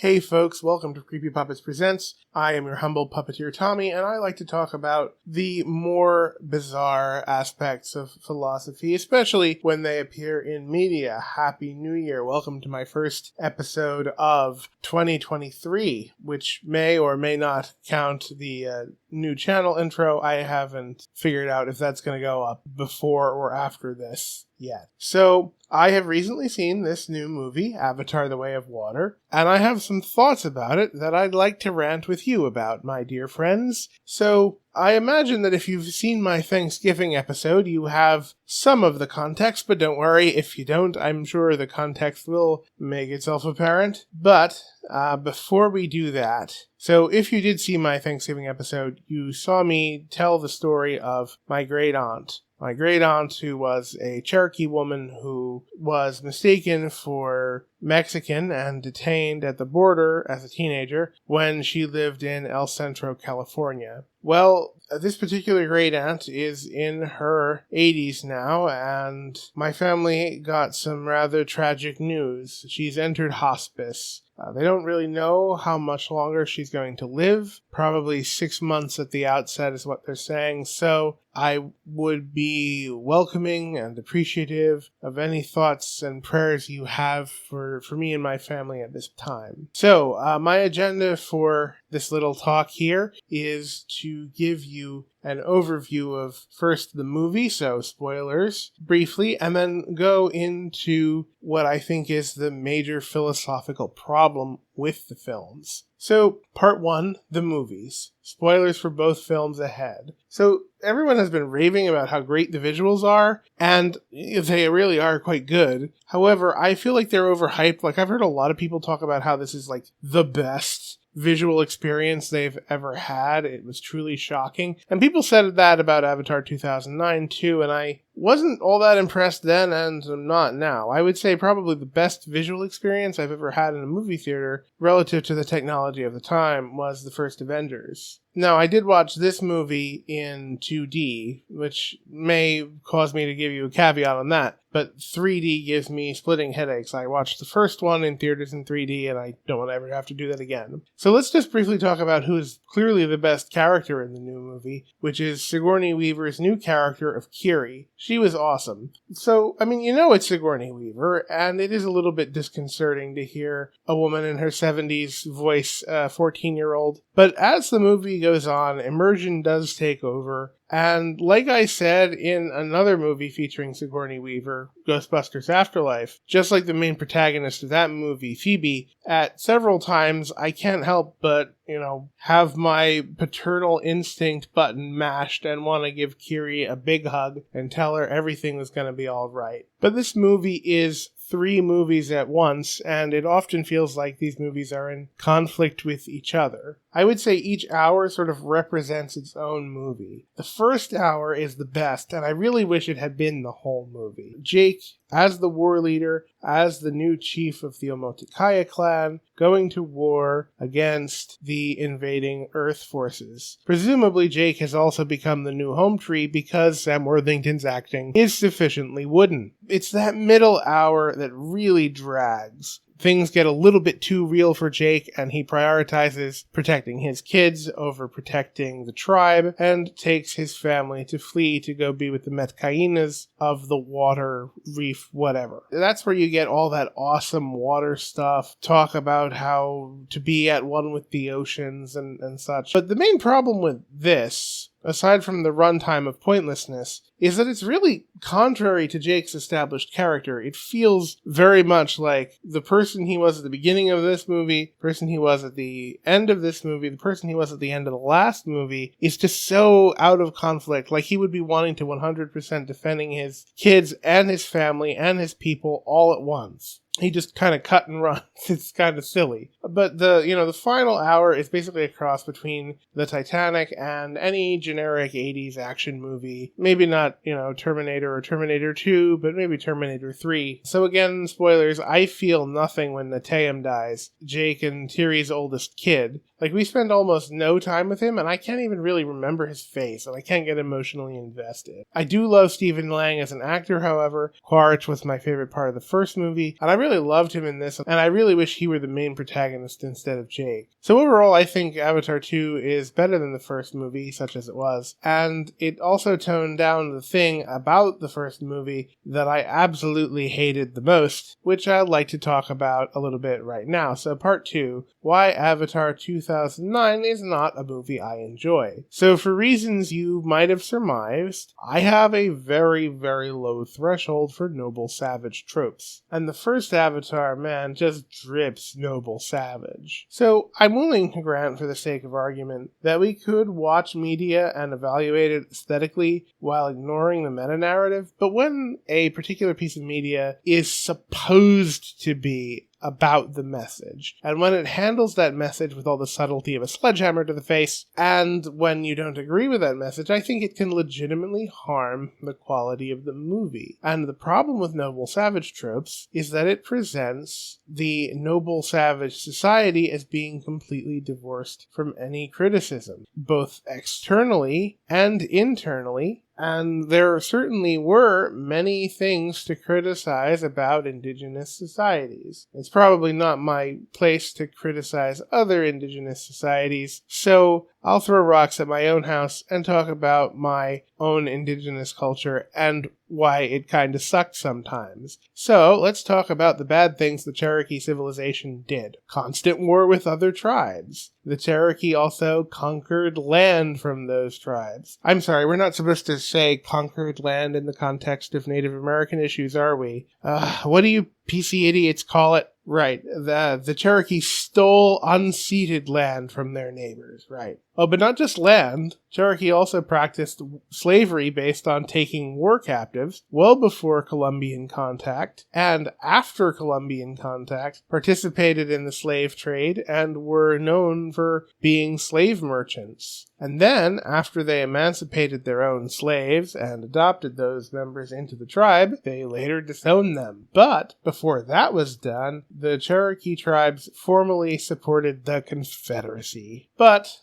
Hey folks, welcome to Creepy Puppets Presents. I am your humble puppeteer Tommy, and I like to talk about the more bizarre aspects of philosophy, especially when they appear in media. Happy New Year. Welcome to my first episode of 2023, which may or may not count the new channel intro. I haven't figured out if that's going to go up before or after this yet. So, I have recently seen this new movie, Avatar: The Way of Water, and I have some thoughts about it that I'd like to rant with you about, my dear friends. So, I imagine that if you've seen my Thanksgiving episode, you have some of the context, but don't worry, if you don't, I'm sure the context will make itself apparent. But, before we do that, so if you did see my Thanksgiving episode, you saw me tell the story of my great-aunt. My great-aunt, who was a Cherokee woman who was mistaken for Mexican and detained at the border as a teenager when she lived in El Centro, California. Well, this particular great-aunt is in her 80s now, and my family got some rather tragic news. She's entered hospice. They don't really know how much longer she's going to live. Probably 6 months at the outset is what they're saying. So I would be welcoming and appreciative of any thoughts and prayers you have for me and my family at this time. So my agenda for this little talk here is to give you an overview of first the movie, so spoilers, briefly, and then go into what I think is the major philosophical problem with the films. So, part 1, the movies. Spoilers for both films ahead. So, everyone has been raving about how great the visuals are, and they really are quite good. However, I feel like they're overhyped. Like, I've heard a lot of people talk about how this is, like, the best visual experience they've ever had. It was truly shocking. And people said that about Avatar 2009 too, and I wasn't all that impressed then, and I'm not now. I would say probably the best visual experience I've ever had in a movie theater relative to the technology of the time was the first Avengers. Now, I did watch this movie in 2D, which may cause me to give you a caveat on that, but 3D gives me splitting headaches. I watched the first one in theaters in 3D, and I don't want to ever have to do that again. So let's just briefly talk about who is clearly the best character in the new movie, which is Sigourney Weaver's new character of Kiri. She was awesome. So, I mean, you know it's Sigourney Weaver, and it is a little bit disconcerting to hear a woman in her 70s voice a 14-year-old. But as the movie goes on, immersion does take over. And like I said in another movie featuring Sigourney Weaver, Ghostbusters Afterlife, just like the main protagonist of that movie, Phoebe, at several times I can't help but, have my paternal instinct button mashed and want to give Kiri a big hug and tell her everything was going to be all right. But this movie is 3 movies at once, and it often feels like these movies are in conflict with each other. I would say each hour sort of represents its own movie. The first hour is the best, and I really wish it had been the whole movie. Jake, as the war leader, as the new chief of the Omitted clan, going to war against the invading Earth forces. Presumably, Jake has also become the new home tree because Sam Worthington's acting is sufficiently wooden. It's that middle hour that really drags. Things get a little bit too real for Jake, and he prioritizes protecting his kids over protecting the tribe, and takes his family to flee to go be with the Metkainas of the water reef, whatever. That's where you get all that awesome water stuff, talk about how to be at one with the oceans and such. But the main problem with this, aside from the runtime of pointlessness, is that it's really contrary to Jake's established character. It feels very much like the person he was at the beginning of this movie, the person he was at the end of this movie, the person he was at the end of the last movie, is just so out of conflict. Like he would be wanting to 100% defending his kids and his family and his people all at once. He just kind of cut and runs. It's kind of silly. But the final hour is basically a cross between the Titanic and any generic 80s action movie. Maybe not, Terminator or Terminator 2, but maybe Terminator 3. So again, spoilers, I feel nothing when Natayam dies. Jake and Tiri's oldest kid. Like, we spend almost no time with him, and I can't even really remember his face, and I can't get emotionally invested. I do love Stephen Lang as an actor, however. Quaritch was my favorite part of the first movie, and I really really loved him in this, and I really wish he were the main protagonist instead of Jake. So overall, I think Avatar 2 is better than the first movie, such as it was, and it also toned down the thing about the first movie that I absolutely hated the most, which I'd like to talk about a little bit right now. So part 2, why Avatar 2009 is not a movie I enjoy. So for reasons you might have surmised, I have a very, very low threshold for noble savage tropes. And the first Avatar, man, just drips noble savage. So I'm willing to grant, for the sake of argument, that we could watch media and evaluate it aesthetically while ignoring the meta-narrative, but when a particular piece of media is supposed to be about the message, and when it handles that message with all the subtlety of a sledgehammer to the face, and when you don't agree with that message, I think it can legitimately harm the quality of the movie. And the problem with noble savage tropes is that it presents the noble savage society as being completely divorced from any criticism, both externally and internally. And there certainly were many things to criticize about Indigenous societies. It's probably not my place to criticize other Indigenous societies, so I'll throw rocks at my own house and talk about my own Indigenous culture and why it kinda sucked sometimes. So, let's talk about the bad things the Cherokee civilization did. Constant war with other tribes. The Cherokee also conquered land from those tribes. I'm sorry, we're not supposed to say conquered land in the context of Native American issues, are we? What do you PC idiots call it? Right, the Cherokee stole unceded land from their neighbors, right. Oh, but not just land. Cherokee also practiced slavery based on taking war captives well before Columbian contact, and after Columbian contact, participated in the slave trade and were known for being slave merchants. And then, after they emancipated their own slaves and adopted those members into the tribe, they later disowned them. But, before that was done, the Cherokee tribes formally supported the Confederacy. But,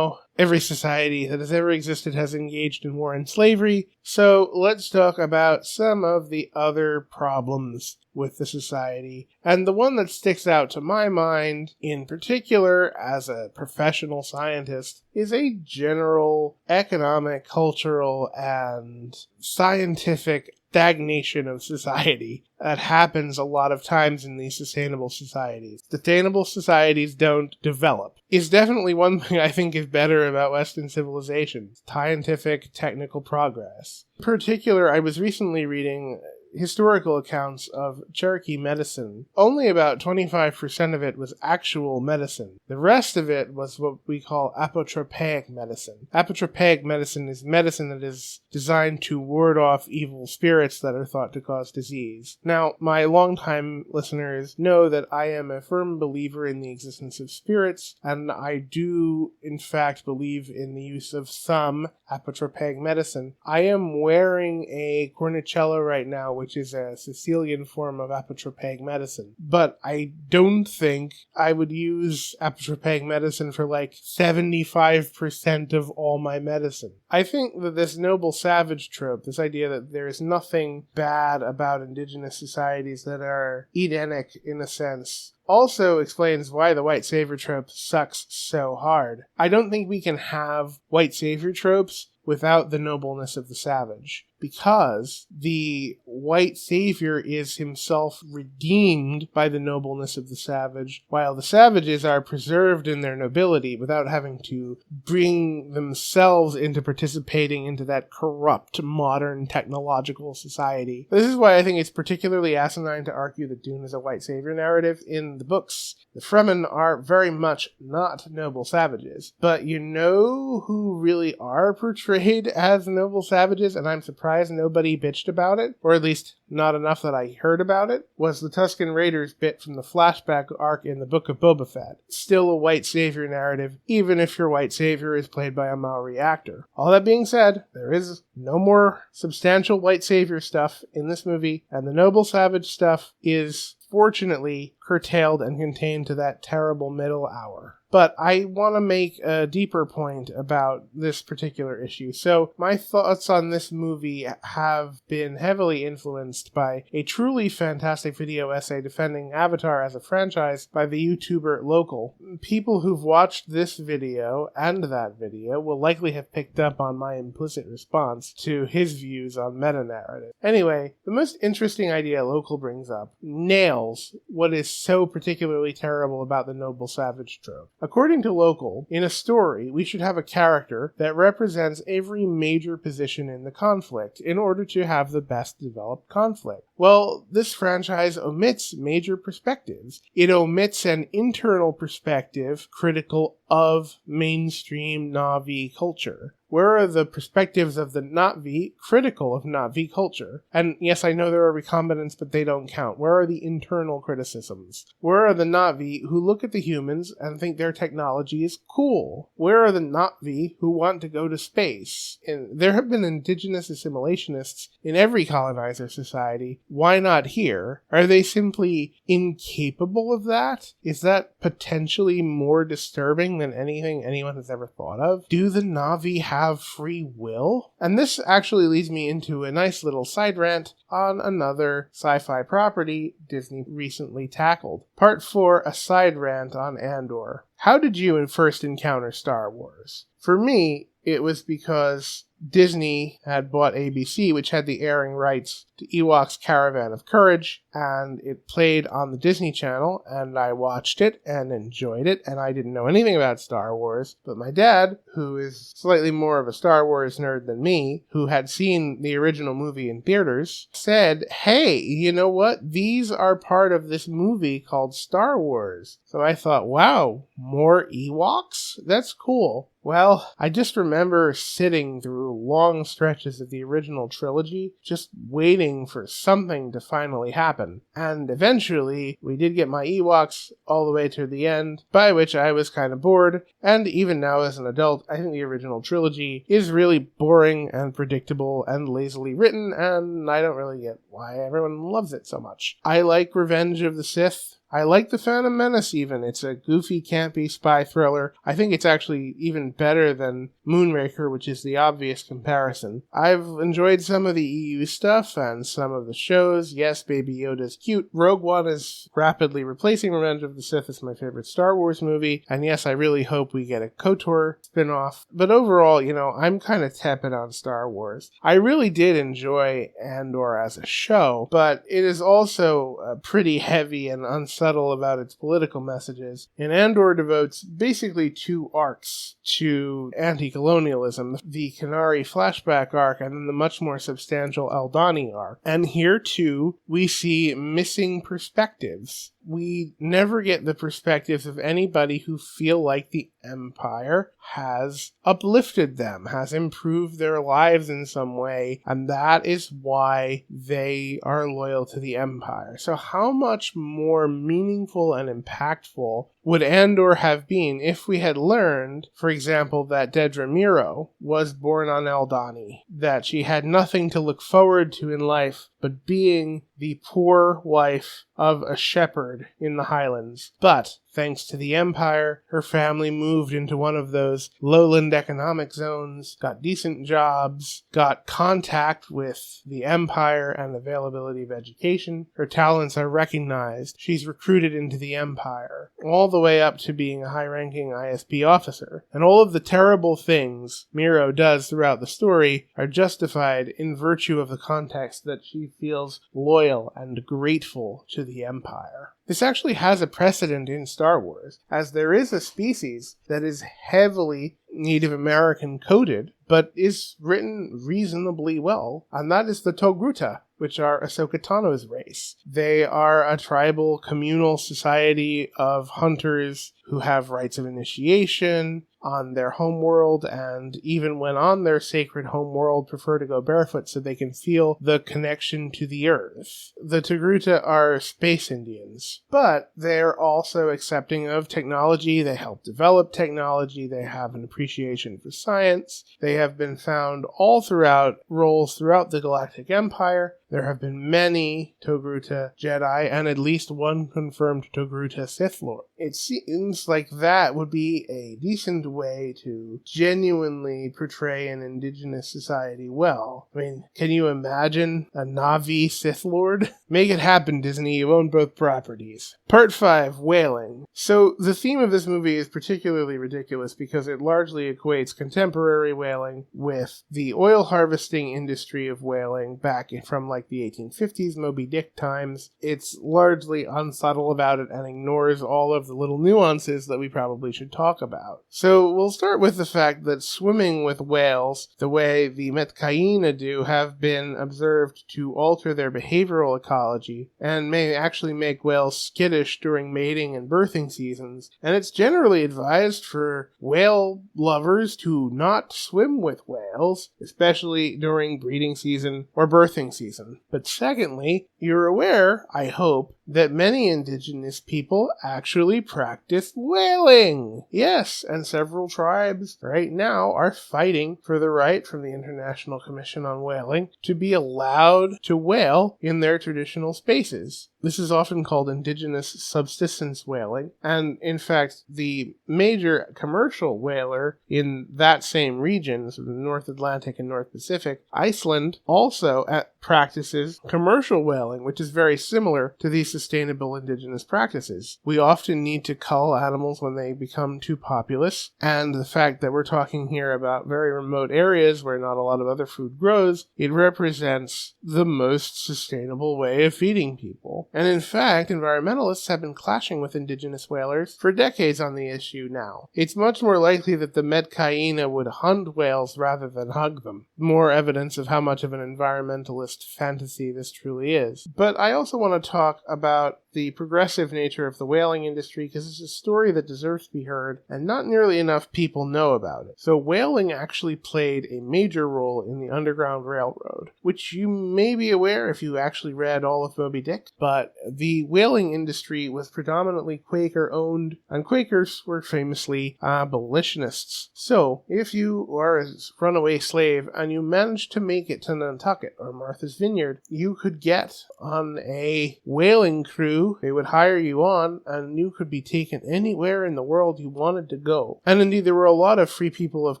every society that has ever existed has engaged in war and slavery, so let's talk about some of the other problems with the society. And the one that sticks out to my mind, in particular as a professional scientist, is a general economic, cultural, and scientific stagnation of society that happens a lot of times in these sustainable societies. Sustainable societies don't develop. Is definitely one thing I think is better about Western civilization. Scientific, technical progress. In particular, I was recently reading historical accounts of Cherokee medicine. Only about 25% of it was actual medicine. The rest of it was what we call apotropaic medicine. Apotropaic medicine is medicine that is designed to ward off evil spirits that are thought to cause disease. Now, my longtime listeners know that I am a firm believer in the existence of spirits, and I do, in fact, believe in the use of some apotropaic medicine. I am wearing a cornicello right now, which is a Sicilian form of apotropaic medicine. But I don't think I would use apotropaic medicine for like 75% of all my medicine. I think that this noble savage trope, this idea that there is nothing bad about Indigenous societies that are Edenic in a sense, also explains why the White Savior trope sucks so hard. I don't think we can have White Savior tropes without the nobleness of the savage, because the White Savior is himself redeemed by the nobleness of the savage, while the savages are preserved in their nobility without having to bring themselves into participating into that corrupt modern technological society. This is why I think it's particularly asinine to argue that Dune is a White Savior narrative. In the books, the Fremen are very much not noble savages, but you know who really are portrayed as noble savages, and I'm surprised nobody bitched about it, or at least not enough that I heard about it, was the Tusken Raiders bit from the flashback arc in the Book of Boba Fett. Still a White Savior narrative, even if your White Savior is played by a Maori actor. All that being said, there is no more substantial White Savior stuff in this movie, and the noble savage stuff is fortunately curtailed and contained to that terrible middle hour. But I want to make a deeper point about this particular issue. So my thoughts on this movie have been heavily influenced by a truly fantastic video essay defending Avatar as a franchise by the YouTuber Local. People who've watched this video and that video will likely have picked up on my implicit response to his views on meta-narrative. Anyway, the most interesting idea Local brings up nails what is so particularly terrible about the noble savage trope. According to Local, in a story, we should have a character that represents every major position in the conflict in order to have the best developed conflict. Well, this franchise omits major perspectives. It omits an internal perspective critical of mainstream Na'vi culture. Where are the perspectives of the Na'vi critical of Na'vi culture? And yes, I know there are recombinants, but they don't count. Where are the internal criticisms? Where are the Na'vi who look at the humans and think their technology is cool? Where are the Na'vi who want to go to space? And there have been indigenous assimilationists in every colonizer society. Why not here? Are they simply incapable of that? Is that potentially more disturbing than anything anyone has ever thought of? Do the Na'vi have free will? And this actually leads me into a nice little side rant on another sci-fi property Disney recently tackled. Part 4, a side rant on Andor. How did you first encounter Star Wars? For me, it was because Disney had bought ABC, which had the airing rights to Ewok's Caravan of Courage, and it played on the Disney Channel, and I watched it and enjoyed it, and I didn't know anything about Star Wars, but my dad, who is slightly more of a Star Wars nerd than me, who had seen the original movie in theaters, said, hey, you know what? These are part of this movie called Star Wars. So I thought, wow, more Ewoks? That's cool. Well, I just remember sitting through long stretches of the original trilogy, just waiting for something to finally happen. And eventually, we did get my Ewoks all the way to the end, by which I was kind of bored, and even now as an adult, I think the original trilogy is really boring and predictable and lazily written, and I don't really get why everyone loves it so much. I like Revenge of the Sith. I like The Phantom Menace even. It's a goofy, campy spy thriller. I think it's actually even better than Moonraker, which is the obvious comparison. I've enjoyed some of the EU stuff and some of the shows. Yes, Baby Yoda's cute. Rogue One is rapidly replacing Revenge of the Sith as my favorite Star Wars movie. And yes, I really hope we get a KOTOR spin-off. But overall, I'm kind of tepid on Star Wars. I really did enjoy Andor as a show, but it is also pretty heavy and unsubtle about its political messages, and Andor devotes basically 2 arcs to anti-colonialism, the Kenari flashback arc and then the much more substantial Aldhani arc. And here too, we see missing perspectives. We never get the perspectives of anybody who feel like the Empire has uplifted them, has improved their lives in some way, and that is why they are loyal to the Empire. So how much more meaningful and impactful would Andor have been if we had learned, for example, that Dedra Meero was born on Aldhani, that she had nothing to look forward to in life but being the poor wife of a shepherd in the Highlands. But thanks to the Empire, her family moved into one of those lowland economic zones, got decent jobs, got contact with the Empire and availability of education. Her talents are recognized. She's recruited into the Empire, all the way up to being a high-ranking ISB officer. And all of the terrible things Meero does throughout the story are justified in virtue of the context that she feels loyal and grateful to the Empire. This actually has a precedent in Star Wars, as there is a species that is heavily Native American coded, but is written reasonably well, and that is the Togruta, which are Ahsoka Tano's race. They are a tribal, communal society of hunters who have rites of initiation on their homeworld, and even when on their sacred homeworld, prefer to go barefoot so they can feel the connection to the earth. The Togruta are space Indians, but they're also accepting of technology. They help develop technology. They have an appreciation for science. They have been found all throughout roles throughout the Galactic Empire. there have been many Togruta Jedi and at least one confirmed Togruta Sith Lord. It seems like that would be a decent way to genuinely portray an indigenous society well. I mean, can you imagine a Na'vi Sith Lord? Make it happen, Disney. You own both properties. Part 5, Whaling. So the theme of this movie is particularly ridiculous because it largely equates contemporary whaling with the oil harvesting industry of whaling back from like the 1850s Moby Dick times. It's largely unsubtle about it and ignores all of the little nuances that we probably should talk about. So we'll start with the fact that swimming with whales, the way the Metcaina do, have been observed to alter their behavioral ecology and may actually make whales skittish during mating and birthing seasons, and it's generally advised for whale lovers to not swim with whales, especially during breeding season or birthing season. But secondly, you're aware, I hope, that many indigenous people actually practice whaling. Yes, and several tribes right now are fighting for the right from the International Commission on Whaling to be allowed to whale in their traditional spaces. This is often called indigenous subsistence whaling, and in fact, the major commercial whaler in that same region, sort of the North Atlantic and North Pacific, Iceland, also practices commercial whaling, which is very similar to these sustainable indigenous practices. We often need to cull animals when they become too populous, and the fact that we're talking here about very remote areas where not a lot of other food grows, it represents the most sustainable way of feeding people. And in fact, environmentalists have been clashing with indigenous whalers for decades on the issue now. It's much more likely that the Metcaina would hunt whales rather than hug them. More evidence of how much of an environmentalist fantasy this truly is. But I also want to talk about the progressive nature of the whaling industry because it's a story that deserves to be heard and not nearly enough people know about it. So whaling actually played a major role in the Underground Railroad, which you may be aware if you actually read all of Moby Dick, but the whaling industry was predominantly Quaker-owned, and Quakers were famously abolitionists. So, if you are a runaway slave and you managed to make it to Nantucket or Martha's Vineyard, you could get on a whaling crew. They would hire you on, and you could be taken anywhere in the world you wanted to go. And indeed, there were a lot of free people of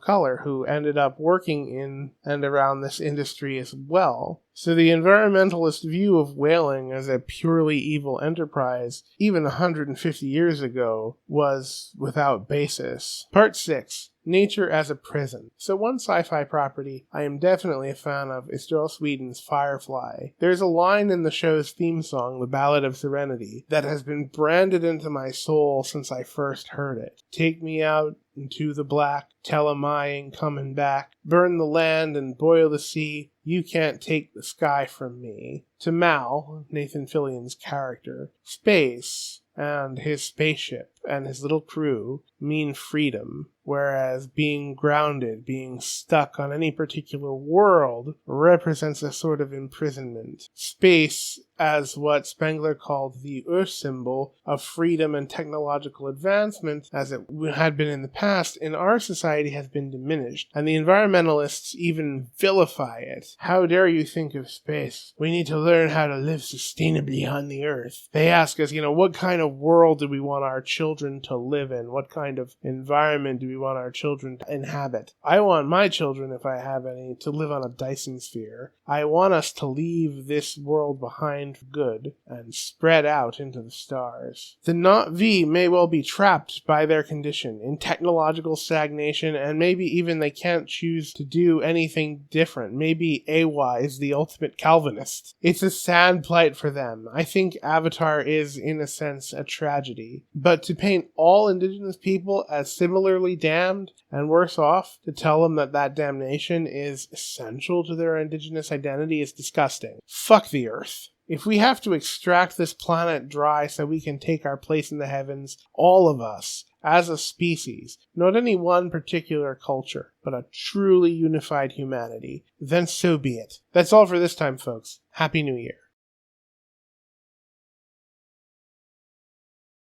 color who ended up working in and around this industry as well. So the environmentalist view of whaling as a purely evil enterprise, even 150 years ago, was without basis. Part 6. Nature as a prison. So one sci-fi property I am definitely a fan of is Joss Whedon's Firefly. There's a line in the show's theme song, The Ballad of Serenity, that has been branded into my soul since I first heard it. Take me out into the black, tell 'em I ain't coming back, burn the land and boil the sea, you can't take the sky from me. To Mal, Nathan Fillion's character, space and his spaceship and his little crew mean freedom, whereas being grounded, being stuck on any particular world, represents a sort of imprisonment. Space, as what Spengler called the Earth symbol of freedom and technological advancement, as it had been in the past, in our society has been diminished, and the environmentalists even vilify it. How dare you think of space? We need to learn how to live sustainably on the Earth. They ask us, what kind of world do we want our children to live in? What kind of environment do we want our children to inhabit? I want my children, if I have any, to live on a Dyson sphere. I want us to leave this world behind for good and spread out into the stars. The Na'vi may well be trapped by their condition in technological stagnation, and maybe even they can't choose to do anything different. Maybe Awa is the ultimate Calvinist. It's a sad plight for them. I think Avatar is, in a sense, a tragedy. But to paint all indigenous people as similarly damned and worse off, to tell them that that damnation is essential to their indigenous identity, is disgusting. Fuck the Earth. If we have to extract this planet dry so we can take our place in the heavens, all of us, as a species, not any one particular culture, but a truly unified humanity, then so be it. That's all for this time, folks. Happy New Year.